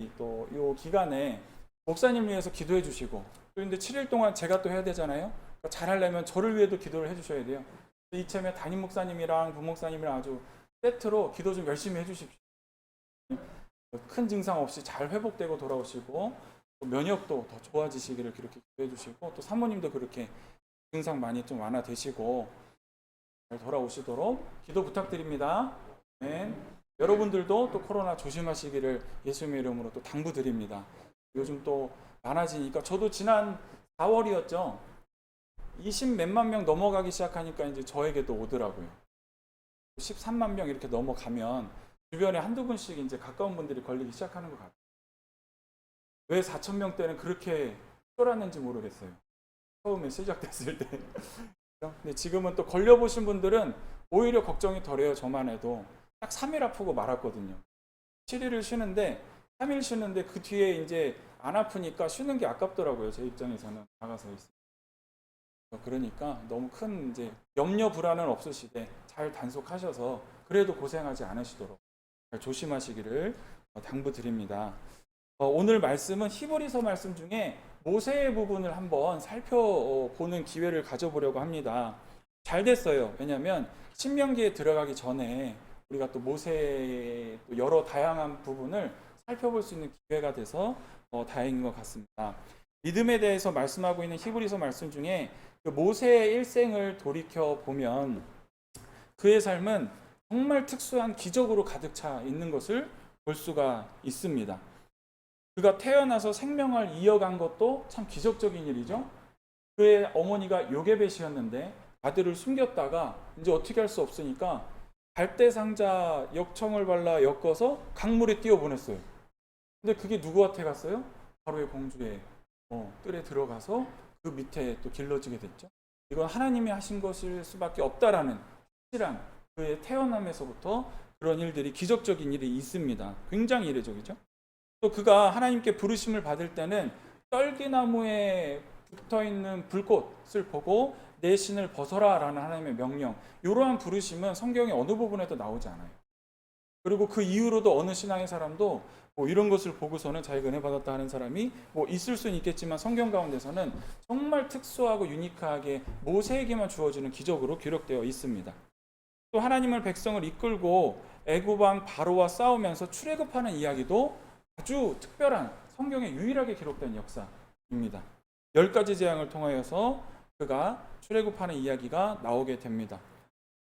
또 이 기간에 목사님 위해서 기도해 주시고, 그런데 7일 동안 제가 또 해야 되잖아요. 그러니까 잘하려면 저를 위해도 기도를 해주셔야 돼요. 이참에 담임 목사님이랑 부목사님이랑 아주 세트로 기도 좀 열심히 해주십시오. 큰 증상 없이 잘 회복되고 돌아오시고, 또 면역도 더 좋아지시기를 그렇게 기도해 주시고, 또 사모님도 그렇게 증상 많이 좀 완화되시고 잘 돌아오시도록 기도 부탁드립니다. 네. 여러분들도 또 코로나 조심하시기를 예수님의 이름으로 또 당부드립니다. 요즘 또 많아지니까, 저도 지난 4월이었죠. 20 몇만 명 넘어가기 시작하니까 이제 저에게도 오더라고요. 13만 명 이렇게 넘어가면 주변에 한두 분씩 이제 가까운 분들이 걸리기 시작하는 것 같아요. 왜 4천 명대는 그렇게 쫄았는지 모르겠어요. 처음에 시작됐을 때. 근데 지금은 또 걸려보신 분들은 오히려 걱정이 덜해요. 저만 해도 딱 3일 아프고 말았거든요. 7일을 쉬는데 3일 쉬는데 그 뒤에 이제 안 아프니까 쉬는 게 아깝더라고요. 제 입장에서는 나가서 있어요. 그러니까 너무 큰 이제 염려 불안은 없으시되 잘 단속하셔서 그래도 고생하지 않으시도록 잘 조심하시기를 당부드립니다. 오늘 말씀은 히브리서 말씀 중에 모세의 부분을 한번 살펴보는 기회를 가져보려고 합니다. 잘 됐어요. 왜냐하면 신명기에 들어가기 전에 우리가 또 모세의 여러 다양한 부분을 살펴볼 수 있는 기회가 돼서 다행인 것 같습니다. 믿음에 대해서 말씀하고 있는 히브리서 말씀 중에 그 모세의 일생을 돌이켜 보면 그의 삶은 정말 특수한 기적으로 가득 차 있는 것을 볼 수가 있습니다. 그가 태어나서 생명을 이어간 것도 참 기적적인 일이죠. 그의 어머니가 요게벳이었는데 아들을 숨겼다가 이제 어떻게 할 수 없으니까 갈대 상자 역청을 발라 엮어서 강물에 띄워보냈어요. 근데 그게 누구한테 갔어요? 바로의 공주의 뜰에 들어가서 그 밑에 또 길러지게 됐죠. 이건 하나님이 하신 것일 수밖에 없다라는 확실한 그의 태어남에서부터 그런 일들이, 기적적인 일이 있습니다. 굉장히 이례적이죠. 또 그가 하나님께 부르심을 받을 때는 떨기나무에 붙어있는 불꽃을 보고 내 신을 벗어라 라는 하나님의 명령, 이러한 부르심은 성경의 어느 부분에도 나오지 않아요. 그리고 그 이후로도 어느 신앙의 사람도 이런 것을 보고서는 자기가 은혜 받았다 하는 사람이 있을 수는 있겠지만, 성경 가운데서는 정말 특수하고 유니크하게 모세에게만 주어지는 기적으로 기록되어 있습니다. 또 하나님을 백성을 이끌고 애굽 왕 바로와 싸우면서 출애굽하는 이야기도 아주 특별한, 성경에 유일하게 기록된 역사입니다. 10가지 재앙을 통하여서 그가 출애굽하는 이야기가 나오게 됩니다.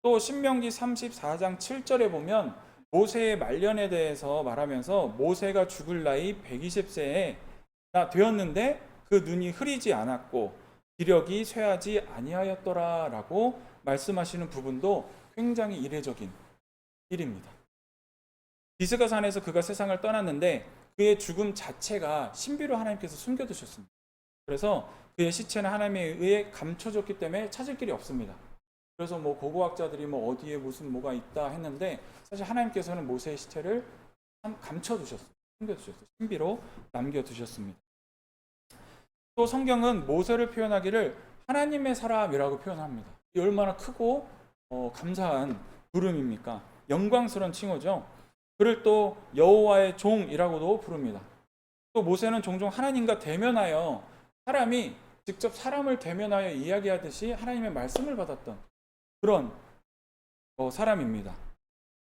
또 신명기 34장 7절에 보면 모세의 말년에 대해서 말하면서 모세가 죽을 나이 120세가 되었는데 그 눈이 흐리지 않았고 기력이 쇠하지 아니하였더라 라고 말씀하시는 부분도 굉장히 이례적인 일입니다. 비스가산에서 그가 세상을 떠났는데 그의 죽음 자체가 신비로 하나님께서 숨겨두셨습니다. 그래서 그의 시체는 하나님에 의해 감춰졌기 때문에 찾을 길이 없습니다. 그래서 고고학자들이 어디에 무슨 뭐가 있다 했는데, 사실 하나님께서는 모세의 시체를 감춰두셨어요. 숨겨두셨어요. 신비로 남겨두셨습니다. 또 성경은 모세를 표현하기를 하나님의 사람이라고 표현합니다. 이 얼마나 크고 감사한 부름입니까? 영광스러운 칭호죠. 그를 또 여호와의 종이라고도 부릅니다. 또 모세는 종종 하나님과 대면하여, 사람이 직접 사람을 대면하여 이야기하듯이 하나님의 말씀을 받았던 그런 사람입니다.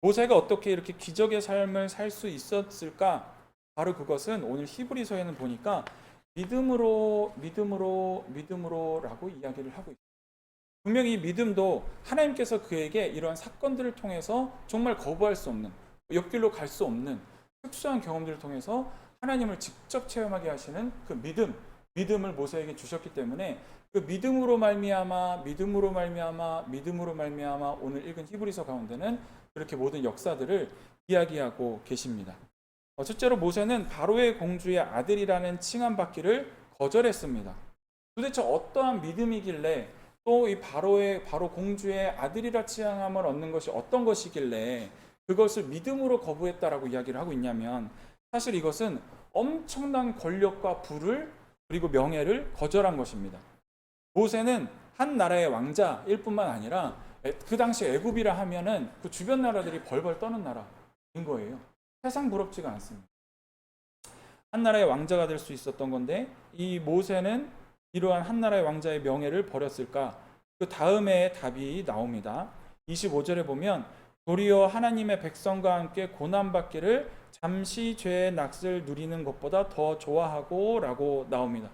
모세가 어떻게 이렇게 기적의 삶을 살 수 있었을까? 바로 그것은 오늘 히브리서에는 보니까 믿음으로라고 이야기를 하고 있습니다. 분명히 믿음도 하나님께서 그에게 이러한 사건들을 통해서 정말 거부할 수 없는, 옆길로 갈 수 없는 특수한 경험들을 통해서 하나님을 직접 체험하게 하시는 그 믿음을 모세에게 주셨기 때문에 그 믿음으로 말미암아 오늘 읽은 히브리서 가운데는 그렇게 모든 역사들을 이야기하고 계십니다. 첫째로 모세는 바로의 공주의 아들이라는 칭함받기를 거절했습니다. 도대체 어떠한 믿음이길래, 또 이 바로 공주의 아들이라 칭함을 얻는 것이 어떤 것이길래 그것을 믿음으로 거부했다라고 이야기를 하고 있냐면, 사실 이것은 엄청난 권력과 부를 그리고 명예를 거절한 것입니다. 모세는 한 나라의 왕자일 뿐만 아니라 그 당시 애굽이라 하면은 그 주변 나라들이 벌벌 떠는 나라인 거예요. 세상 부럽지가 않습니다. 한 나라의 왕자가 될 수 있었던 건데 이 모세는 이러한 한 나라의 왕자의 명예를 버렸을까? 그 다음에 답이 나옵니다. 25절에 보면 도리어 하나님의 백성과 함께 고난받기를 잠시 죄의 낚시를 누리는 것보다 더 좋아하고 라고 나옵니다.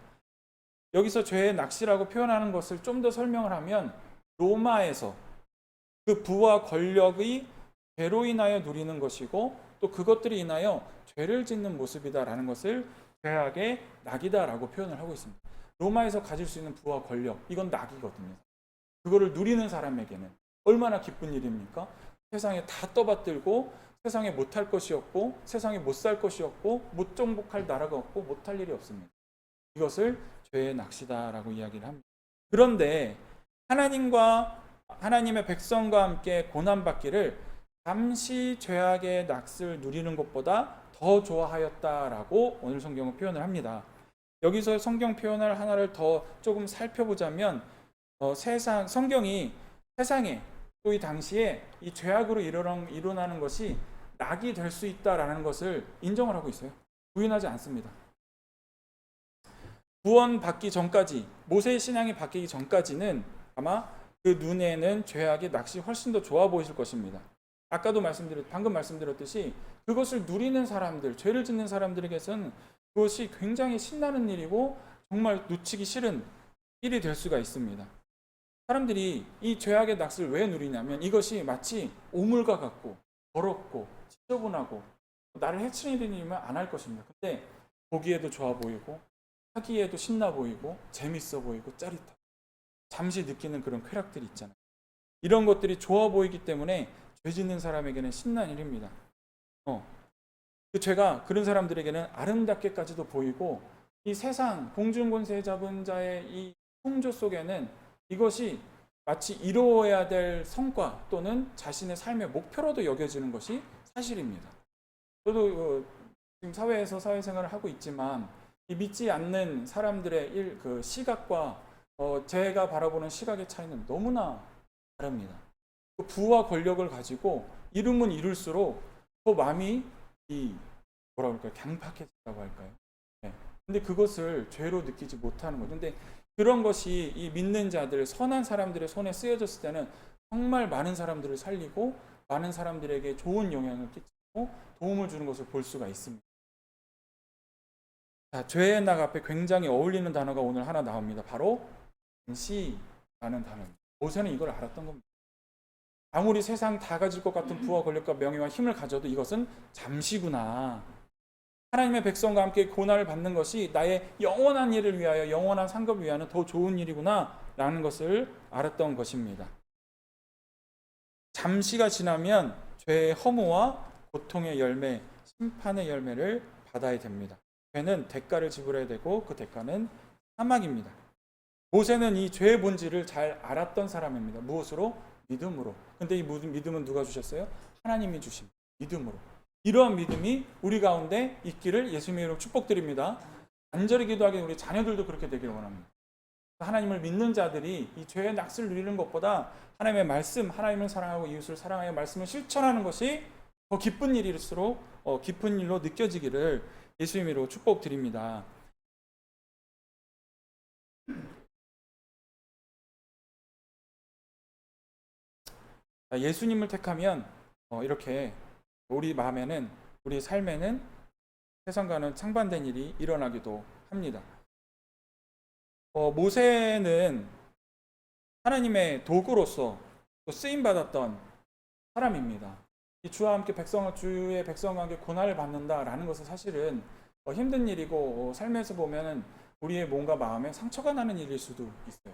여기서 죄의 낚시라고 표현하는 것을 좀 더 설명을 하면 로마에서 그 부와 권력의 죄로 인하여 누리는 것이고 또 그것들이 인하여 죄를 짓는 모습이다라는 것을 죄악의 낙이다라고 표현을 하고 있습니다. 로마에서 가질 수 있는 부와 권력, 이건 낙이거든요. 그거를 누리는 사람에게는 얼마나 기쁜 일입니까? 세상에 다 떠받들고 세상에 못할 것이 없고 세상에 못 살 것이 없고 못 정복할 나라가 없고 못할 일이 없습니다. 이것을 죄의 낚시다라고 이야기를 합니다. 그런데 하나님의 백성과 함께 고난받기를 잠시 죄악의 낚시를 누리는 것보다 더 좋아하였다라고 오늘 성경은 표현을 합니다. 여기서 성경 표현을 하나를 더 조금 살펴보자면 성경이 세상에 또 이 당시에 이 죄악으로 일어나는 것이 낙이 될 수 있다라는 것을 인정을 하고 있어요. 부인하지 않습니다. 구원받기 전까지, 모세의 신앙이 바뀌기 전까지는 아마 그 눈에는 죄악의 낚시 훨씬 더 좋아 보이실 것입니다. 방금 말씀드렸듯이 그것을 누리는 사람들, 죄를 짓는 사람들에게서는 그것이 굉장히 신나는 일이고 정말 놓치기 싫은 일이 될 수가 있습니다. 사람들이 이 죄악의 낚시를 왜 누리냐면 이것이 마치 오물과 같고 더럽고 지저분하고 나를 해치는 일이면 안 할 것입니다. 근데 보기에도 좋아 보이고 하기에도 신나 보이고 재밌어 보이고 짜릿하고 잠시 느끼는 그런 쾌락들이 있잖아요. 이런 것들이 좋아 보이기 때문에 죄 짓는 사람에게는 신난 일입니다. 그 죄가 그런 사람들에게는 아름답게까지도 보이고 이 세상 공중권세 잡은 자의 이 풍조 속에는 이것이 마치 이루어야 될 성과 또는 자신의 삶의 목표로도 여겨지는 것이 사실입니다. 저도 지금 사회에서 사회생활을 하고 있지만 이 믿지 않는 사람들의 그 시각과 제가 바라보는 시각의 차이는 너무나 다릅니다. 그 부와 권력을 가지고 이루면 이룰수록 더 마음이 강팍해진다고 할까요? 네. 근데 그것을 죄로 느끼지 못하는 거죠. 근데 그런 것이 이 믿는 자들, 선한 사람들의 손에 쓰여졌을 때는 정말 많은 사람들을 살리고 많은 사람들에게 좋은 영향을 끼치고 도움을 주는 것을 볼 수가 있습니다. 자, 죄의 낙 앞에 굉장히 어울리는 단어가 오늘 하나 나옵니다. 바로 잠시라는 단어입니다. 모세는 이걸 알았던 겁니다. 아무리 세상 다 가질 것 같은 부와 권력과 명예와 힘을 가져도 이것은 잠시구나. 하나님의 백성과 함께 고난을 받는 것이 나의 영원한 일을 위하여 영원한 상급을 위하여 더 좋은 일이구나 라는 것을 알았던 것입니다. 잠시가 지나면 죄의 허무와 고통의 열매, 심판의 열매를 받아야 됩니다. 죄는 대가를 지불해야 되고 그 대가는 사망입니다. 모세는 이 죄의 본질을 잘 알았던 사람입니다. 무엇으로? 믿음으로. 근데 이 믿음은 누가 주셨어요? 하나님이 주신 믿음으로. 이러한 믿음이 우리 가운데 있기를 예수님의 이름으로 축복드립니다. 간절히 기도하기는 우리 자녀들도 그렇게 되기를 원합니다. 하나님을 믿는 자들이 이 죄의 낚시를 누리는 것보다 하나님의 말씀, 하나님을 사랑하고 이웃을 사랑하여 말씀을 실천하는 것이 더 기쁜 일일수록 기쁜 일로 느껴지기를 예수님의 이름으로 축복드립니다. 예수님을 택하면 이렇게 우리 마음에는, 우리 삶에는 세상과는 상반된 일이 일어나기도 합니다. 모세는 하나님의 도구로서 쓰임받았던 사람입니다. 주와 함께 주의 백성과 함께 고난을 받는다라는 것은 사실은 힘든 일이고 삶에서 보면 우리의 몸과 마음에 상처가 나는 일일 수도 있어요.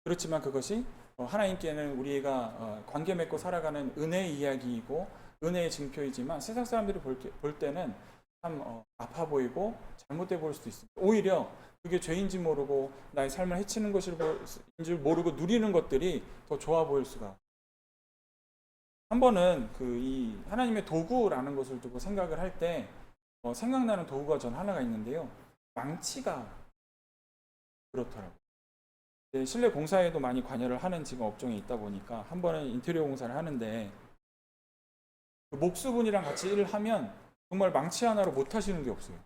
그렇지만 그것이 하나님께는 우리가 관계 맺고 살아가는 은혜의 이야기이고 은혜의 증표이지만 세상 사람들이 볼 때는 참 아파 보이고 잘못돼 보일 수도 있습니다. 오히려 그게 죄인지 모르고 나의 삶을 해치는 것인 줄 모르고 누리는 것들이 더 좋아 보일 수가. 한 번은 이 하나님의 도구라는 것을 두고 생각을 할 때 생각나는 도구가 전 하나가 있는데요. 망치가 그렇더라고요. 실내 공사에도 많이 관여를 하는 지금 업종에 있다 보니까 한 번은 인테리어 공사를 하는데 목수분이랑 같이 일을 하면 정말 망치 하나로 못 하시는 게 없어요.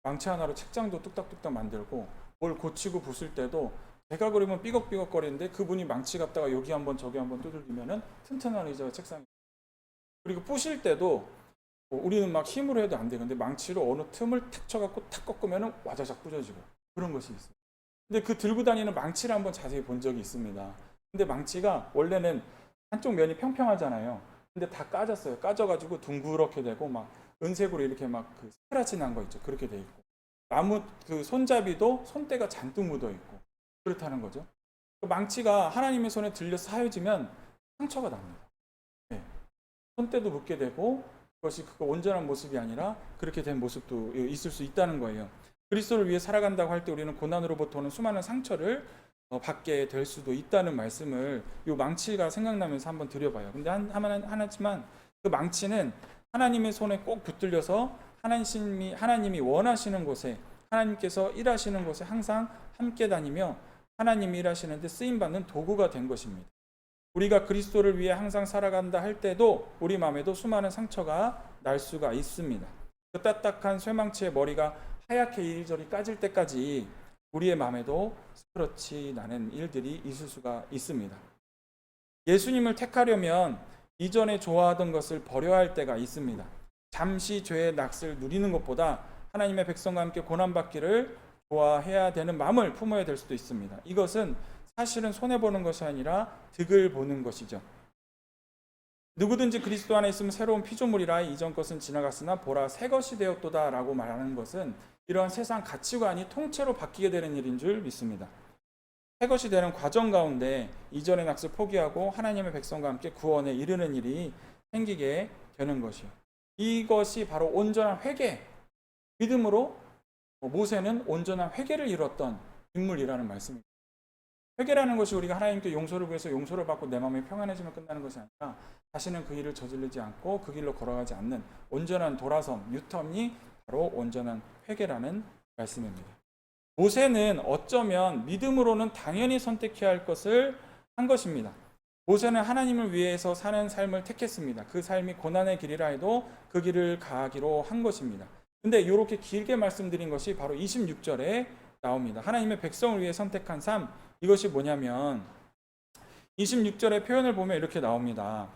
망치 하나로 책장도 뚝딱뚝딱 만들고 뭘 고치고 부술 때도 제가 그러면 삐걱삐걱거리는데 그분이 망치 갖다가 여기 한번 저기 한번 두들기면은 튼튼한 의자가 책상에. 그리고 부실 때도 우리는 막 힘으로 해도 안 돼. 근데 망치로 어느 틈을 탁 쳐갖고 탁 꺾으면은 와자작 부러지고 그런 것이 있어요. 근데 그 들고 다니는 망치를 한번 자세히 본 적이 있습니다. 근데 망치가 원래는 한쪽 면이 평평하잖아요. 근데 다 까졌어요. 까져가지고 둥그렇게 되고 막 은색으로 이렇게 막 그 스크래치 난 거 있죠. 그렇게 돼 있고 나무 그 손잡이도 손때가 잔뜩 묻어 있고 그렇다는 거죠. 그 망치가 하나님의 손에 들려 쌓여지면 상처가 납니다. 네. 손때도 묻게 되고 그것이 그거 온전한 모습이 아니라 그렇게 된 모습도 있을 수 있다는 거예요. 그리스도를 위해 살아간다고 할 때 우리는 고난으로부터 오는 수많은 상처를 받게 될 수도 있다는 말씀을 이 망치가 생각나면서 한번 드려봐요. 근데 하나지만 그 망치는 하나님의 손에 꼭 붙들려서 하나님이 원하시는 곳에 하나님께서 일하시는 곳에 항상 함께 다니며 하나님이 일하시는데 쓰임받는 도구가 된 것입니다. 우리가 그리스도를 위해 항상 살아간다 할 때도 우리 마음에도 수많은 상처가 날 수가 있습니다. 그 딱딱한 쇠망치의 머리가 하얗게 이리저리 까질 때까지 우리의 마음에도 스크러치 나는 일들이 있을 수가 있습니다. 예수님을 택하려면 이전에 좋아하던 것을 버려야 할 때가 있습니다. 잠시 죄의 낙을 누리는 것보다 하나님의 백성과 함께 고난받기를 좋아해야 되는 마음을 품어야 될 수도 있습니다. 이것은 사실은 손해보는 것이 아니라 득을 보는 것이죠. 누구든지 그리스도 안에 있으면 새로운 피조물이라 이전 것은 지나갔으나 보라 새 것이 되었도다 라고 말하는 것은 이러한 세상 가치관이 통째로 바뀌게 되는 일인 줄 믿습니다. 새 것이 되는 과정 가운데 이전의 낙을 포기하고 하나님의 백성과 함께 구원에 이르는 일이 생기게 되는 것이요. 이것이 바로 온전한 회개, 믿음으로 모세는 온전한 회개를 이뤘던 인물이라는 말씀입니다. 회개라는 것이 우리가 하나님께 용서를 구해서 용서를 받고 내 마음이 평안해지면 끝나는 것이 아니라 다시는 그 일을 저지르지 않고 그 길로 걸어가지 않는 온전한 돌아섬, 유턴이 바로 온전한 회개라는 말씀입니다. 모세는 어쩌면 믿음으로는 당연히 선택해야 할 것을 한 것입니다. 모세는 하나님을 위해서 사는 삶을 택했습니다. 그 삶이 고난의 길이라 해도 그 길을 가기로 한 것입니다. 근데 이렇게 길게 말씀드린 것이 바로 26절에 나옵니다. 하나님의 백성을 위해 선택한 삶, 이것이 뭐냐면 26절의 표현을 보면 이렇게 나옵니다.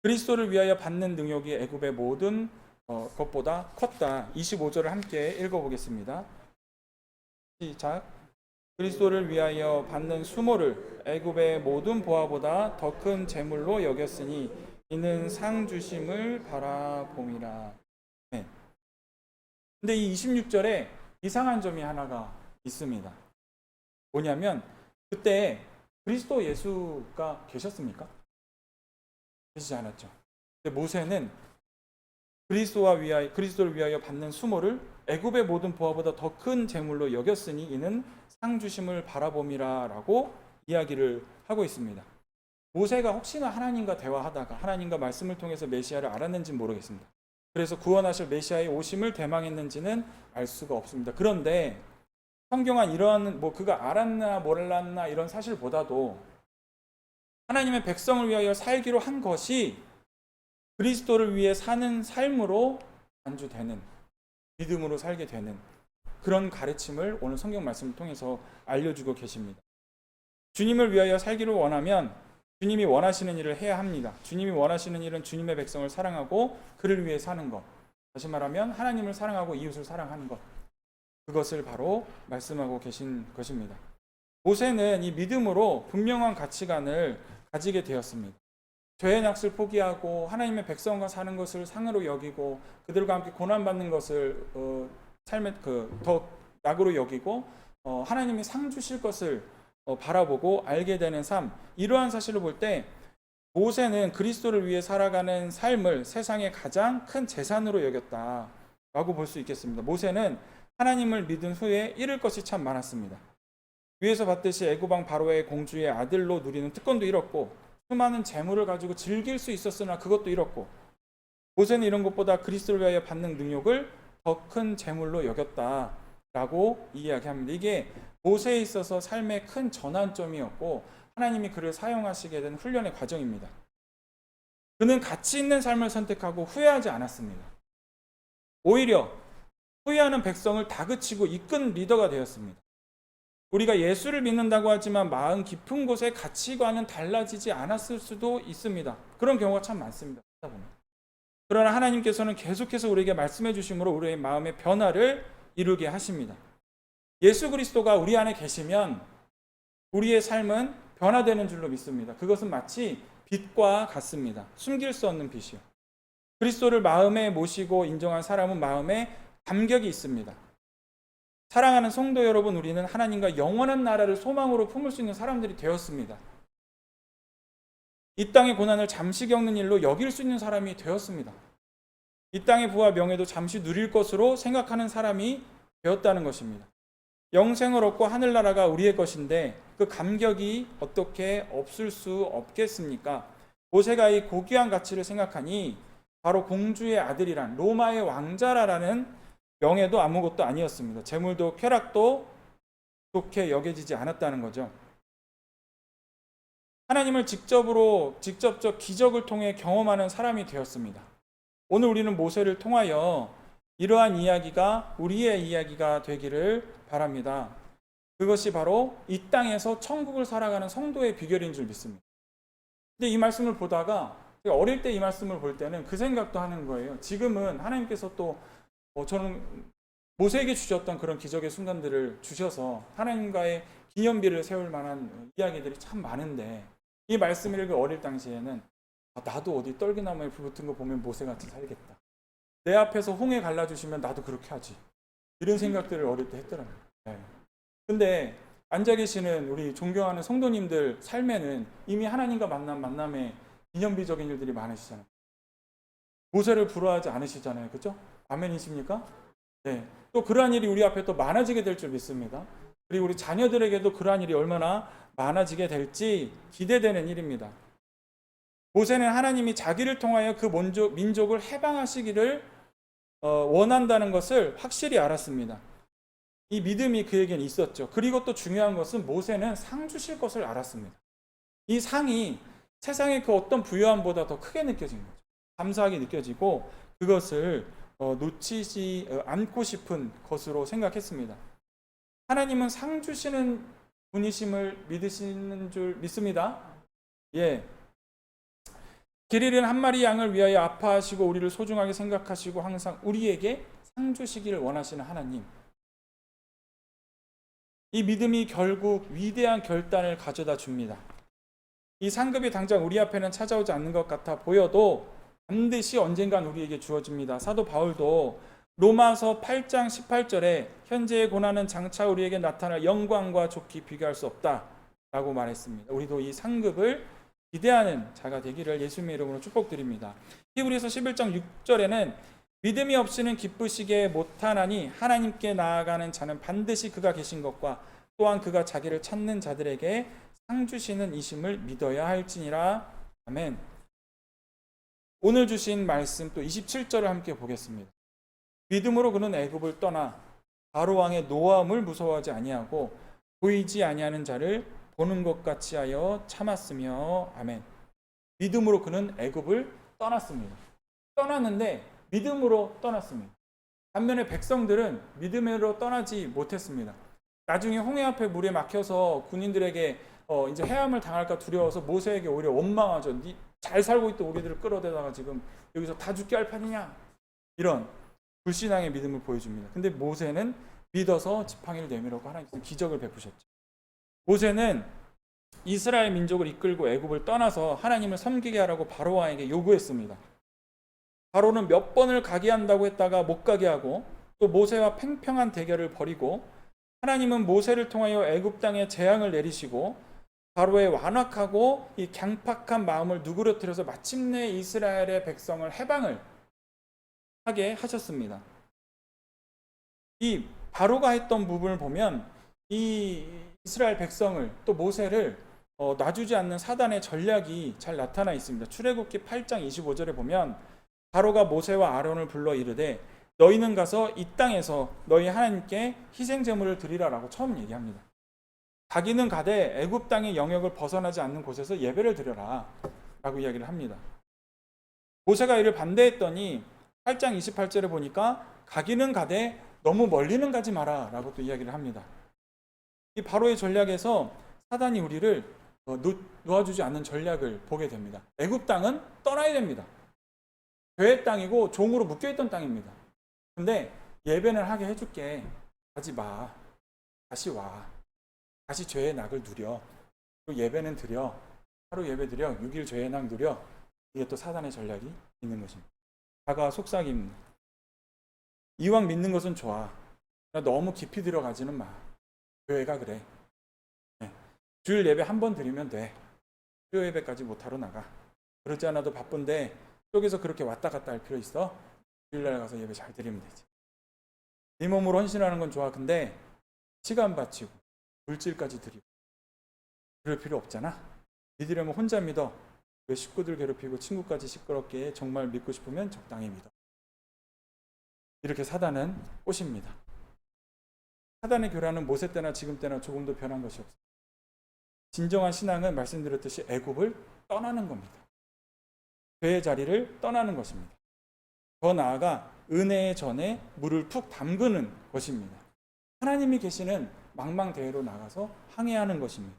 그리스도를 위하여 받는 능력이 애굽의 모든 것보다 컸다. 25절을 함께 읽어보겠습니다. 시작. 그리스도를 위하여 받는 수모를 애굽의 모든 보화보다 더 큰 재물로 여겼으니 이는 상 주심을 바라봄이라. 네. 근데 이 26절에 이상한 점이 하나가 있습니다. 뭐냐면 그때 그리스도 예수가 계셨습니까? 계시지 않았죠. 근데 모세는 그리스도를 위하여 받는 수모를 애굽의 모든 보화보다 더 큰 재물로 여겼으니 이는 상 주심을 바라봄이라라고 이야기를 하고 있습니다. 모세가 혹시나 하나님과 대화하다가 하나님과 말씀을 통해서 메시아를 알았는지는 모르겠습니다. 그래서 구원하실 메시아의 오심을 대망했는지는 알 수가 없습니다. 그런데 성경은 이러한 그가 알았나 몰랐나 이런 사실보다도 하나님의 백성을 위하여 살기로 한 것이 그리스도를 위해 사는 삶으로 안주되는, 믿음으로 살게 되는 그런 가르침을 오늘 성경 말씀을 통해서 알려주고 계십니다. 주님을 위하여 살기를 원하면 주님이 원하시는 일을 해야 합니다. 주님이 원하시는 일은 주님의 백성을 사랑하고 그를 위해 사는 것. 다시 말하면 하나님을 사랑하고 이웃을 사랑하는 것. 그것을 바로 말씀하고 계신 것입니다. 모세는 이 믿음으로 분명한 가치관을 가지게 되었습니다. 죄의 낙을 포기하고 하나님의 백성과 사는 것을 상으로 여기고 그들과 함께 고난받는 것을 삶의 더 낙으로 여기고 하나님이 상 주실 것을 바라보고 알게 되는 삶, 이러한 사실을 볼 때 모세는 그리스도를 위해 살아가는 삶을 세상의 가장 큰 재산으로 여겼다라고 볼 수 있겠습니다. 모세는 하나님을 믿은 후에 잃을 것이 참 많았습니다. 위에서 봤듯이 애굽 왕 바로의 공주의 아들로 누리는 특권도 잃었고 수많은 재물을 가지고 즐길 수 있었으나 그것도 잃었고 모세는 이런 것보다 그리스도를 위하여 받는 능력을 더 큰 재물로 여겼다라고 이야기합니다. 이게 모세에 있어서 삶의 큰 전환점이었고 하나님이 그를 사용하시게 된 훈련의 과정입니다. 그는 가치 있는 삶을 선택하고 후회하지 않았습니다. 오히려 후회하는 백성을 다그치고 이끈 리더가 되었습니다. 우리가 예수를 믿는다고 하지만 마음 깊은 곳의 가치관은 달라지지 않았을 수도 있습니다. 그런 경우가 참 많습니다. 그러나 하나님께서는 계속해서 우리에게 말씀해 주심으로 우리의 마음의 변화를 이루게 하십니다. 예수 그리스도가 우리 안에 계시면 우리의 삶은 변화되는 줄로 믿습니다. 그것은 마치 빛과 같습니다. 숨길 수 없는 빛이요. 그리스도를 마음에 모시고 인정한 사람은 마음에 감격이 있습니다. 사랑하는 성도 여러분, 우리는 하나님과 영원한 나라를 소망으로 품을 수 있는 사람들이 되었습니다. 이 땅의 고난을 잠시 겪는 일로 여길 수 있는 사람이 되었습니다. 이 땅의 부와 명예도 잠시 누릴 것으로 생각하는 사람이 되었다는 것입니다. 영생을 얻고 하늘나라가 우리의 것인데 그 감격이 어떻게 없을 수 없겠습니까? 모세가 이 고귀한 가치를 생각하니 바로 공주의 아들이란 로마의 왕자라는 명예도 아무것도 아니었습니다. 재물도 쾌락도 좋게 여겨지지 않았다는 거죠. 하나님을 직접적 기적을 통해 경험하는 사람이 되었습니다. 오늘 우리는 모세를 통하여 이러한 이야기가 우리의 이야기가 되기를 바랍니다. 그것이 바로 이 땅에서 천국을 살아가는 성도의 비결인 줄 믿습니다. 근데 이 말씀을 보다가 어릴 때 이 말씀을 볼 때는 그 생각도 하는 거예요. 지금은 하나님께서 또 저는 모세에게 주셨던 그런 기적의 순간들을 주셔서 하나님과의 기념비를 세울 만한 이야기들이 참 많은데 이 말씀을 읽은 어릴 당시에는 나도 어디 떨기나무에 불 붙은 거 보면 모세같이 살겠다. 내 앞에서 홍해 갈라주시면 나도 그렇게 하지. 이런 생각들을 어릴 때 했더라고요. 네. 근데 앉아 계시는 우리 존경하는 성도님들 삶에는 이미 하나님과 만남의 기념비적인 일들이 많으시잖아요. 모세를 부러워하지 않으시잖아요. 그렇죠? 아멘이십니까? 네. 또 그러한 일이 우리 앞에 또 많아지게 될 줄 믿습니다. 그리고 우리 자녀들에게도 그러한 일이 얼마나 많아지게 될지 기대되는 일입니다. 모세는 하나님이 자기를 통하여 그 민족을 해방하시기를 원한다는 것을 확실히 알았습니다. 이 믿음이 그에게는 있었죠. 그리고 또 중요한 것은 모세는 상 주실 것을 알았습니다. 이 상이 세상의 그 어떤 부유함보다 더 크게 느껴진 거죠. 감사하게 느껴지고 그것을 놓치지 않고 싶은 것으로 생각했습니다. 하나님은 상 주시는 분이심을 믿으시는 줄 믿습니다. 예. 길 잃은 한 마리 양을 위하여 아파하시고 우리를 소중하게 생각하시고 항상 우리에게 상 주시기를 원하시는 하나님. 이 믿음이 결국 위대한 결단을 가져다 줍니다. 이 상급이 당장 우리 앞에는 찾아오지 않는 것 같아 보여도 반드시 언젠간 우리에게 주어집니다. 사도 바울도 로마서 8장 18절에 현재의 고난은 장차 우리에게 나타날 영광과 좋게 비교할 수 없다라고 말했습니다. 우리도 이 상급을 기대하는 자가 되기를 예수님의 이름으로 축복드립니다. 히브리서 11장 6절에는 믿음이 없이는 기쁘시게 못하나니 하나님께 나아가는 자는 반드시 그가 계신 것과 또한 그가 자기를 찾는 자들에게 상 주시는 이심을 믿어야 할지니라. 아멘. 오늘 주신 말씀 또 27절을 함께 보겠습니다. 믿음으로 그는 애굽을 떠나 바로 왕의 노함을 무서워하지 아니하고 보이지 아니하는 자를 보는 것 같이 하여 참았으며. 아멘. 믿음으로 그는 애굽을 떠났습니다. 떠났는데 믿음으로 떠났습니다. 반면에 백성들은 믿음으로 떠나지 못했습니다. 나중에 홍해 앞에 물에 막혀서 군인들에게 이제 해함을 당할까 두려워서 모세에게 오히려 원망하죠. 잘 살고 있던 우리들을 끌어대다가 지금 여기서 다 죽게 할 판이냐, 이런 불신앙의 믿음을 보여줍니다. 근데 모세는 믿어서 지팡이를 내밀었고 하나님께서 기적을 베푸셨죠. 모세는 이스라엘 민족을 이끌고 애굽을 떠나서 하나님을 섬기게 하라고 바로왕에게 요구했습니다. 바로는 몇 번을 가게 한다고 했다가 못 가게 하고 또 모세와 팽팽한 대결을 벌이고 하나님은 모세를 통하여 애굽 땅에 재앙을 내리시고 바로의 완악하고 이 강팍한 마음을 누그러뜨려서 마침내 이스라엘의 백성을 해방을 하게 하셨습니다. 이 바로가 했던 부분을 보면 이 이스라엘 백성을 또 모세를 놔주지 않는 사단의 전략이 잘 나타나 있습니다. 출애굽기 8장 25절에 보면 바로가 모세와 아론을 불러 이르되 너희는 가서 이 땅에서 너희 하나님께 희생 제물을 드리라라고 처음 얘기합니다. 자기는 가되 애굽 땅의 영역을 벗어나지 않는 곳에서 예배를 드려라 라고 이야기를 합니다. 모세가 이를 반대했더니 8장 28절에 보니까 가기는 가되 너무 멀리는 가지 마라 라고 또 이야기를 합니다. 이 바로의 전략에서 사단이 우리를 놓아주지 않는 전략을 보게 됩니다. 애굽 땅은 떠나야 됩니다. 죄의 땅이고 종으로 묶여있던 땅입니다. 근데 예배는 하게 해줄게. 가지 마. 다시 와. 다시 죄의 낙을 누려. 그리고 예배는 드려. 하루 예배 드려. 6일 죄의 낙 누려. 이게 또 사단의 전략이 있는 것입니다. 다가 속삭입니다. 이왕 믿는 것은 좋아. 너무 깊이 들어가지는 마. 교회가 그래. 네. 주일 예배 한 번 드리면 돼. 주일 예배까지 못하러 나가. 그러지 않아도 바쁜데 여기서 그렇게 왔다 갔다 할 필요 있어? 주일날 가서 예배 잘 드리면 되지. 네 몸으로 헌신하는 건 좋아. 근데 시간 바치고 물질까지 드리고 그럴 필요 없잖아. 믿으려면 혼자 믿어. 왜 식구들 괴롭히고 친구까지 시끄럽게 해? 정말 믿고 싶으면 적당히 믿어. 이렇게 사단은 꼬십니다. 사단의 교란은 모세 때나 지금 때나 조금도 변한 것이 없습니다. 진정한 신앙은 말씀드렸듯이 애굽을 떠나는 겁니다. 죄의 자리를 떠나는 것입니다. 더 나아가 은혜의 전에 물을 푹 담그는 것입니다. 하나님이 계시는 망망대해로 나가서 항해하는 것입니다.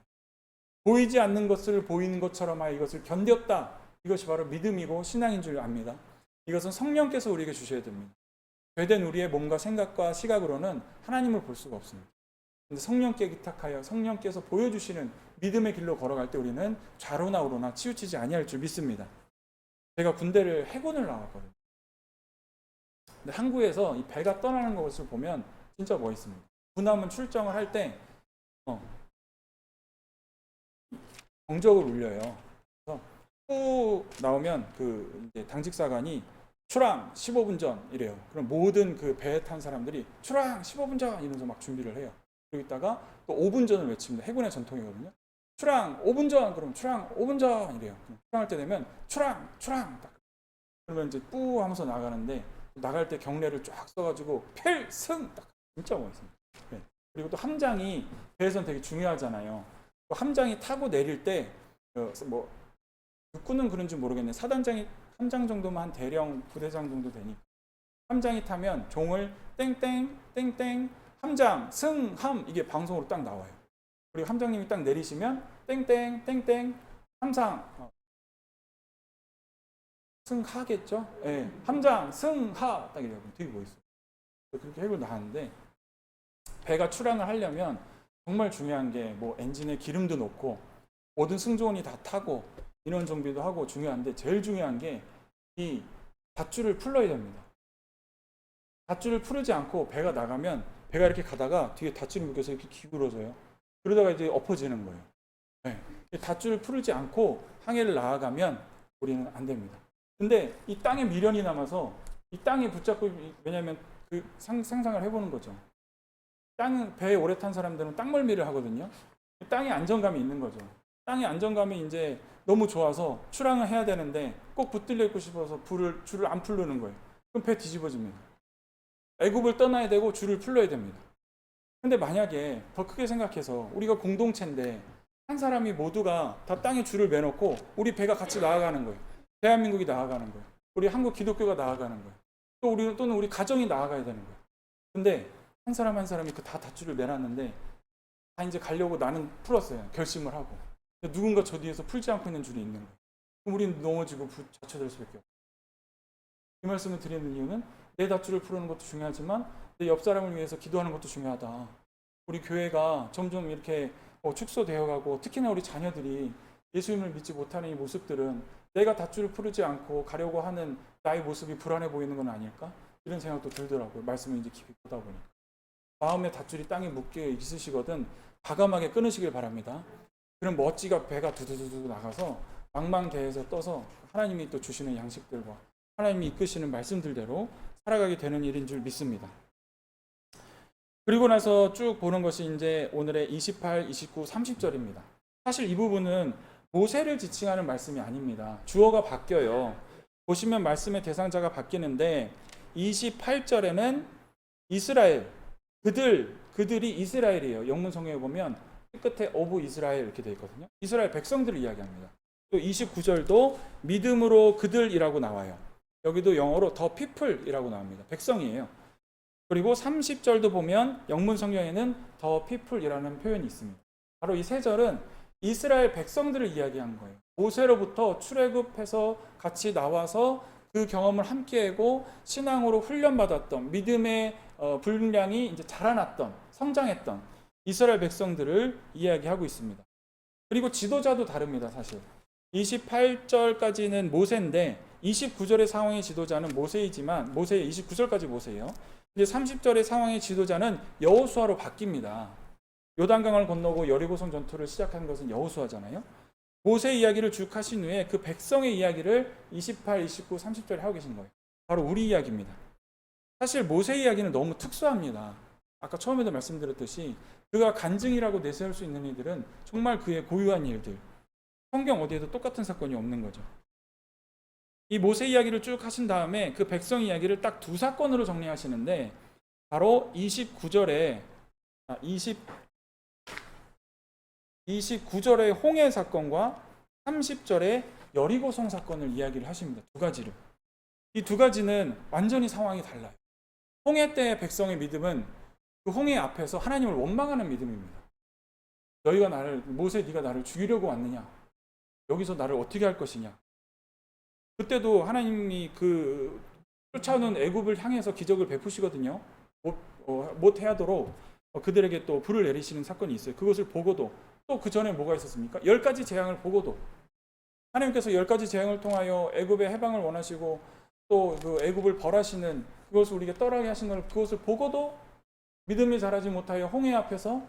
보이지 않는 것을 보이는 것처럼 하여 이것을 견뎠다. 이것이 바로 믿음이고 신앙인 줄 압니다. 이것은 성령께서 우리에게 주셔야 됩니다. 죄된 우리의 몸과 생각과 시각으로는 하나님을 볼 수가 없습니다. 근데 성령께 기탁하여 성령께서 보여주시는 믿음의 길로 걸어갈 때 우리는 좌로나 우로나 치우치지 아니할 줄 믿습니다. 제가 군대를 해군을 나왔거든요. 근데 항구에서 이 배가 떠나는 것을 보면 진짜 멋있습니다. 군함은 출정을 할 때 경적을 울려요. 그래서 후 나오면 그 이제 당직사관이 출항 15분 전 이래요. 그럼 모든 그 배에 탄 사람들이 출항 15분 전 이러면서 막 준비를 해요. 그리고 있다가 또 5분 전을 외칩니다. 해군의 전통이거든요. 출항 5분 전, 그럼 출항 5분 전 이래요. 출항할 때 되면 출항 딱. 그러면 이제 뿌 하면서 나가는데 나갈 때 경례를 쫙 써가지고 필승 딱 진짜 멋있습니다. 네. 그리고 또 함장이 배에서는 되게 중요하잖아요. 또 함장이 타고 내릴 때 뭐 육군은 그런지 모르겠네. 사단장이 함장 정도면 한 대령 부대장 정도 되니까 함장이 타면 종을 땡땡 땡땡 함장 승함 이게 방송으로 딱 나와요. 그리고 함장님이 딱 내리시면 땡땡 땡땡 함상 승하겠죠? 예, 함장 승하 딱 이래요. 되게 멋있어요. 그렇게 해고 나왔는데 배가 출항을 하려면 정말 중요한 게 뭐 엔진에 기름도 넣고 모든 승조원이 다 타고 인원 정비도 하고 중요한데 제일 중요한 게 이 밧줄을 풀러야 됩니다. 밧줄을 풀지 않고 배가 나가면 배가 이렇게 가다가 뒤에 밧줄이 묶여서 이렇게 기울어져요. 그러다가 이제 엎어지는 거예요. 네. 밧줄을 풀지 않고 항해를 나아가면 우리는 안 됩니다. 근데 이 땅에 미련이 남아서 이 땅에 붙잡고 왜냐하면 그 상상을 해보는 거죠. 땅 배에 오래 탄 사람들은 땅멀미를 하거든요. 땅에 안정감이 있는 거죠. 땅에 안정감이 이제 너무 좋아서 출항을 해야 되는데 꼭 붙들려 있고 싶어서 줄을 안 풀르는 거예요. 그럼 배 뒤집어집니다. 애굽을 떠나야 되고 줄을 풀러야 됩니다. 근데 만약에 더 크게 생각해서 우리가 공동체인데 한 사람이 모두가 다 땅에 줄을 매놓고 우리 배가 같이 나아가는 거예요. 대한민국이 나아가는 거예요. 우리 한국 기독교가 나아가는 거예요. 또는 우리 가정이 나아가야 되는 거예요. 근데 한 사람 한 사람이 그 다 밧줄을 매놨는데 다 이제 가려고 나는 풀었어요. 결심을 하고. 누군가 저 뒤에서 풀지 않고 있는 줄이 있는 거예요. 그럼 우리는 넘어지고 자초될 수밖에 없어요. 이 말씀을 드리는 이유는 내 밧줄을 풀는 것도 중요하지만 내 옆 사람을 위해서 기도하는 것도 중요하다. 우리 교회가 점점 이렇게 축소되어가고 특히나 우리 자녀들이 예수님을 믿지 못하는 이 모습들은 내가 밧줄을 풀지 않고 가려고 하는 나의 모습이 불안해 보이는 건 아닐까? 이런 생각도 들더라고요. 말씀을 이제 깊이 보다 보니까. 마음의 밧줄이 땅에 묶여 있으시거든 과감하게 끊으시길 바랍니다. 그럼 멋지가 배가 두두두두 나가서 망망대해에서 떠서 하나님이 또 주시는 양식들과 하나님이 이끄시는 말씀들대로 살아가게 되는 일인 줄 믿습니다. 그리고 나서 쭉 보는 것이 이제 오늘의 28, 29, 30절입니다. 사실 이 부분은 모세를 지칭하는 말씀이 아닙니다. 주어가 바뀌어요. 보시면 말씀의 대상자가 바뀌는데 28절에는 이스라엘, 그들이 이스라엘이에요. 영문 성경에 보면 끝에 오브 이스라엘 이렇게 되어 있거든요. 이스라엘 백성들을 이야기합니다. 또 29절도 믿음으로 그들이라고 나와요. 여기도 영어로 the people이라고 나옵니다. 백성이에요. 그리고 30절도 보면 영문 성경에는 the people이라는 표현이 있습니다. 바로 이 세 절은 이스라엘 백성들을 이야기한 거예요. 모세로부터 출애굽해서 같이 나와서 그 경험을 함께하고 신앙으로 훈련받았던 믿음의 분량이 이제 자라났던 성장했던 이스라엘 백성들을 이야기하고 있습니다. 그리고 지도자도 다릅니다. 사실 28절까지는 모세인데 29절의 상황의 지도자는 모세이지만 모세의 29절까지 모세예요. 근데 30절의 상황의 지도자는 여호수아로 바뀝니다. 요단강을 건너고 여리고성 전투를 시작한 것은 여호수아잖아요. 모세 이야기를 쭉 하신 후에 그 백성의 이야기를 28, 29, 30절에 하고 계신 거예요. 바로 우리 이야기입니다. 사실 모세 이야기는 너무 특수합니다. 아까 처음에도 말씀드렸듯이 그가 간증이라고 내세울 수 있는 일들은 정말 그의 고유한 일들, 성경 어디에도 똑같은 사건이 없는 거죠. 이 모세 이야기를 쭉 하신 다음에 그 백성 이야기를 딱 두 사건으로 정리하시는데 바로 29절의 홍해 사건과 30절의 여리고성 사건을 이야기를 하십니다. 두 가지로. 이 두 가지는 완전히 상황이 달라요. 홍해 때의 백성의 믿음은 그 홍해 앞에서 하나님을 원망하는 믿음입니다. 모세 네가 나를 죽이려고 왔느냐? 여기서 나를 어떻게 할 것이냐? 그때도 하나님이 그 쫓아오는 애굽을 향해서 기적을 베푸시거든요. 못 해하도록 그들에게 또 불을 내리시는 사건이 있어요. 그것을 보고도 또 그 전에 뭐가 있었습니까? 10가지 재앙을 보고도 하나님께서 10가지 재앙을 통하여 애굽의 해방을 원하시고 또 그 애굽을 벌하시는 그것을 우리에게 떠나게 하신 걸 그것을 보고도 믿음이 자라지 못하여 홍해 앞에서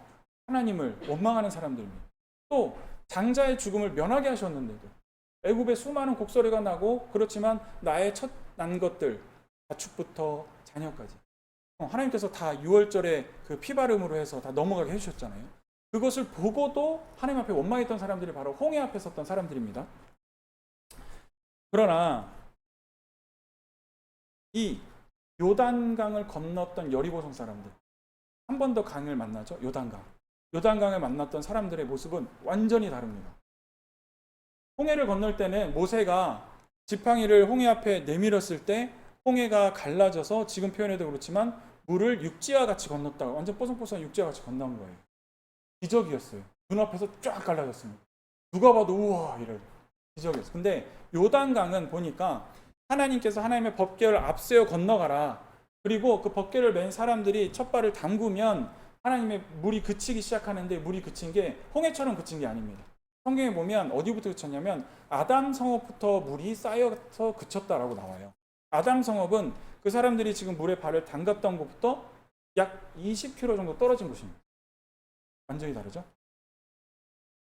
하나님을 원망하는 사람들입니다. 또 장자의 죽음을 면하게 하셨는데도 애굽에 수많은 곡소리가 나고 그렇지만 나의 첫 난 것들 가축부터 자녀까지 하나님께서 다 6월절에 그 피바름으로 해서 다 넘어가게 해주셨잖아요. 그것을 보고도 하나님 앞에 원망했던 사람들이 바로 홍해 앞에 섰던 사람들입니다. 그러나 이 요단강을 건넜던 여리고성 사람들 한 번 더 강을 만나죠. 요단강을 만났던 사람들의 모습은 완전히 다릅니다. 홍해를 건널 때는 모세가 지팡이를 홍해 앞에 내밀었을 때 홍해가 갈라져서 지금 표현해도 그렇지만 물을 육지와 같이 건넜다고 완전 뽀송뽀송한 육지와 같이 건넌 거예요. 기적이었어요. 눈앞에서 쫙 갈라졌습니다. 누가 봐도 우와 이런 기적이었어요. 근데 요단강은 보니까 하나님께서 하나님의 법궤를 앞세워 건너가라. 그리고 그 법궤를 맨 사람들이 첫 발을 담그면 하나님의 물이 그치기 시작하는데 물이 그친 게 홍해처럼 그친 게 아닙니다. 성경에 보면 어디부터 그쳤냐면 아담 성읍부터 물이 쌓여서 그쳤다라고 나와요. 아담 성읍은 그 사람들이 지금 물에 발을 담갔던 곳부터 약 20km 정도 떨어진 곳입니다. 완전히 다르죠?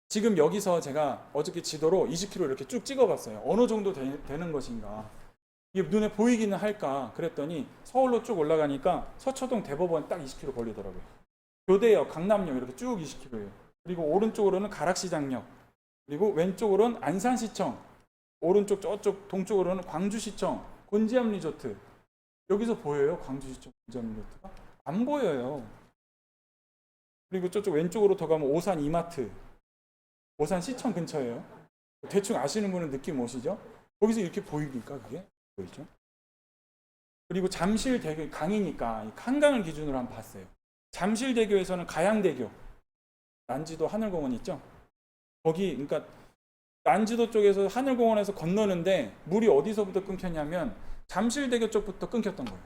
지금 여기서 제가 어저께 지도로 20km 이렇게 쭉 찍어봤어요. 어느 정도 되는 것인가. 이게 눈에 보이기는 할까 그랬더니 서울로 쭉 올라가니까 서초동 대법원 딱 20km 걸리더라고요. 교대역, 강남역 이렇게 쭉 20km예요. 그리고 오른쪽으로는 가락시장역, 그리고 왼쪽으로는 안산시청, 오른쪽 저쪽 동쪽으로는 광주시청, 곤지암 리조트. 여기서 보여요? 광주시청, 곤지암 리조트가? 안 보여요. 그리고 저쪽 왼쪽으로 더 가면 오산 이마트, 오산시청 근처예요. 대충 아시는 분은 느낌 오시죠? 거기서 이렇게 보이니까 그게 보이죠? 그리고 잠실대교 강이니까 한강을 기준으로 한번 봤어요. 잠실대교에서는 가양대교, 난지도 하늘공원 있죠? 거기 그러니까 난지도 쪽에서 하늘공원에서 건너는데 물이 어디서부터 끊겼냐면 잠실대교 쪽부터 끊겼던 거예요.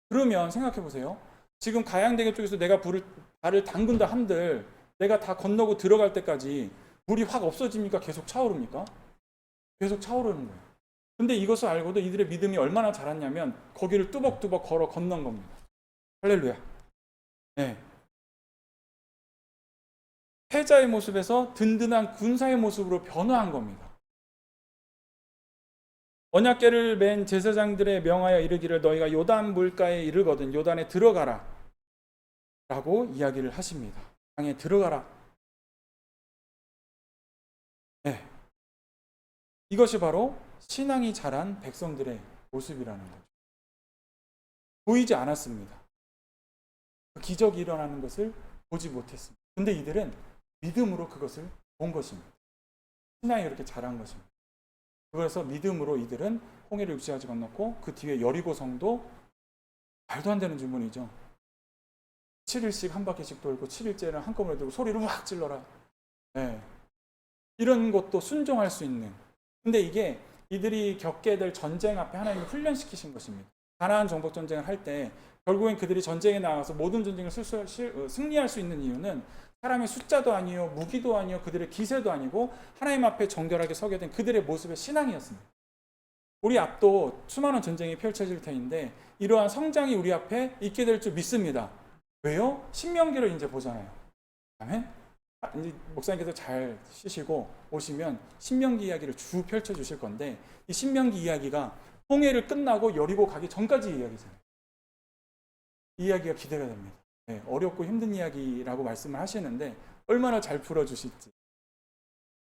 그러면 생각해 보세요. 지금 가양대교 쪽에서 내가 발을 담근다 한들 내가 다 건너고 들어갈 때까지 물이 확 없어집니까? 계속 차오릅니까? 계속 차오르는 거예요. 근데 이것을 알고도 이들의 믿음이 얼마나 자랐냐면 거기를 뚜벅뚜벅 걸어 건넌 겁니다. 할렐루야. 네. 패자의 모습에서 든든한 군사의 모습으로 변화한 겁니다. 언약궤를 맨 제사장들의 명하여 이르기를 너희가 요단 물가에 이르거든 요단에 들어가라 라고 이야기를 하십니다. 강에 들어가라. 네. 이것이 바로 신앙이 자란 백성들의 모습이라는 거죠. 보이지 않았습니다. 기적이 일어나는 것을 보지 못했습니다. 근데 이들은 믿음으로 그것을 본 것입니다. 신앙이 그렇게 자란 것입니다. 그래서 믿음으로 이들은 홍해를 육지까지 건넜고 그 뒤에 여리고성도 말도 안 되는 주문이죠. 7일씩 한 바퀴씩 돌고 7일째는 한꺼번에 들고 소리를 막 질러라. 네. 이런 것도 순종할 수 있는. 근데 이게 이들이 겪게 될 전쟁 앞에 하나님이 훈련시키신 것입니다. 가나안 정복 전쟁을 할 때 결국엔 그들이 전쟁에 나가서 모든 전쟁을 승리할 수 있는 이유는 사람의 숫자도 아니요, 무기도 아니요, 그들의 기세도 아니고 하나님 앞에 정결하게 서게 된 그들의 모습의 신앙이었습니다. 우리 앞도 수많은 전쟁이 펼쳐질 터인데 이러한 성장이 우리 앞에 있게 될 줄 믿습니다. 왜요? 신명기를 이제 보잖아요. 아멘? 이제 목사님께서 잘 쉬시고 오시면 신명기 이야기를 쭉 펼쳐주실 건데 이 신명기 이야기가 홍해를 끝나고 여리고 가기 전까지 이야기잖아요. 이 이야기가 기대가 됩니다. 네, 어렵고 힘든 이야기라고 말씀을 하시는데 얼마나 잘 풀어주실지.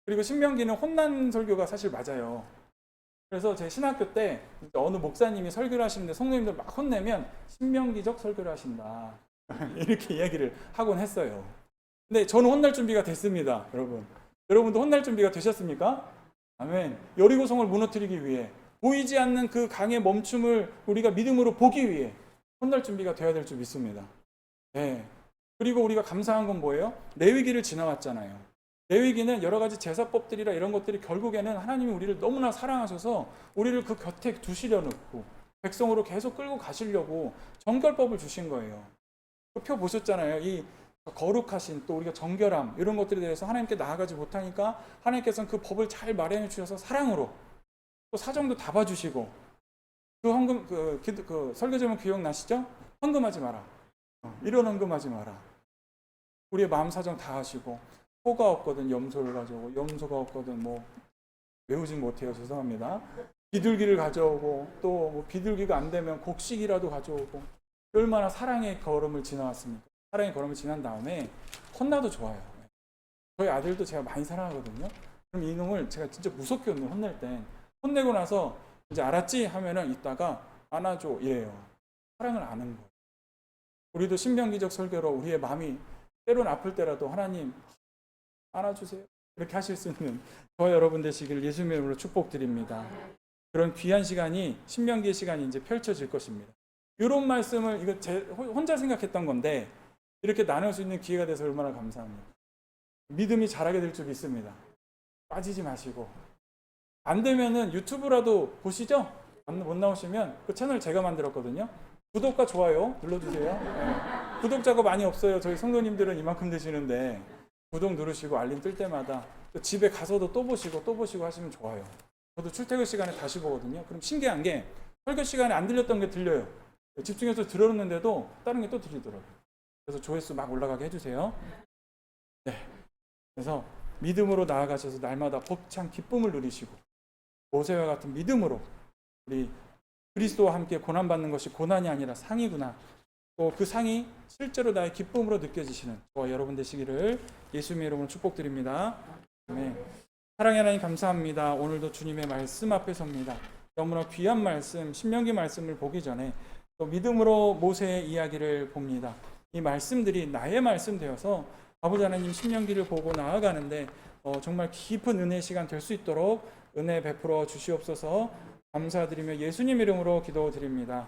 그리고 신명기는 혼난 설교가 사실 맞아요. 그래서 제 신학교 때 어느 목사님이 설교를 하시는데 성도님들 막 혼내면 신명기적 설교를 하신다. 이렇게 이야기를 하곤 했어요. 근데 저는 혼날 준비가 됐습니다. 여러분도 혼날 준비가 되셨습니까? 아멘. 여리고성을 무너뜨리기 위해 보이지 않는 그 강의 멈춤을 우리가 믿음으로 보기 위해 혼날 준비가 되어야 될 줄 믿습니다. 네. 그리고 우리가 감사한 건 뭐예요? 레위기를 지나왔잖아요. 레위기는 여러 가지 제사법들이라 이런 것들이 결국에는 하나님이 우리를 너무나 사랑하셔서 우리를 그 곁에 두시려 놓고 백성으로 계속 끌고 가시려고 정결법을 주신 거예요. 그 표 보셨잖아요. 이 거룩하신 또 우리가 정결함 이런 것들에 대해서 하나님께 나아가지 못하니까 하나님께서는 그 법을 잘 마련해 주셔서 사랑으로 또 사정도 다 봐주시고 그 설교 제목 기억나시죠? 헌금하지 마라. 이런 헌금하지 마라. 우리의 마음 사정 다 하시고 소가 없거든 염소를 가져오고 염소가 없거든 뭐 외우진 못해요. 죄송합니다. 비둘기를 가져오고 또 뭐 비둘기가 안 되면 곡식이라도 가져오고 얼마나 사랑의 걸음을 지나왔습니까? 사랑의 걸음을 지난 다음에 혼나도 좋아요. 저희 아들도 제가 많이 사랑하거든요. 그럼 이놈을 제가 진짜 무섭게 혼낼 땐 혼내고 나서 이제 알았지? 하면은 이따가 안아줘 이래요. 사랑을 아는 거예요. 우리도 신명기적 설교로 우리의 마음이 때로는 아플 때라도 하나님 안아주세요. 이렇게 하실 수 있는 저와 여러분 되시기를 예수님의 이름으로 축복드립니다. 그런 귀한 시간이 신명기의 시간이 이제 펼쳐질 것입니다. 이런 말씀을 이거 혼자 생각했던 건데 이렇게 나눌 수 있는 기회가 돼서 얼마나 감사합니다. 믿음이 자라게 될 줄 믿습니다. 빠지지 마시고 안 되면은 유튜브라도 보시죠. 못 나오시면 그 채널 제가 만들었거든요. 구독과 좋아요 눌러주세요. 네. 구독자가 많이 없어요. 저희 성도님들은 이만큼 되시는데 구독 누르시고 알림 뜰 때마다 집에 가서도 또 보시고 하시면 좋아요. 저도 출퇴근 시간에 다시 보거든요. 그럼 신기한 게 설교 시간에 안 들렸던 게 들려요. 집중해서 들었는데도 다른 게 또 들리더라고요. 그래서 조회수 막 올라가게 해주세요. 네. 그래서 믿음으로 나아가셔서 날마다 벅찬 기쁨을 누리시고 모세와 같은 믿음으로 우리 그리스도와 함께 고난받는 것이 고난이 아니라 상이구나. 또 그 상이 실제로 나의 기쁨으로 느껴지시는 저와 여러분 되시기를 예수님의 이름으로 축복드립니다. 네. 사랑의 하나님 감사합니다. 오늘도 주님의 말씀 앞에 섭니다. 너무나 귀한 말씀, 신명기 말씀을 보기 전에 또 믿음으로 모세의 이야기를 봅니다. 이 말씀들이 나의 말씀 되어서 아버지 하나님 신명기를 보고 나아가는데 정말 깊은 은혜의 시간 될 수 있도록 은혜 베풀어 주시옵소서. 감사드리며 예수님 이름으로 기도드립니다.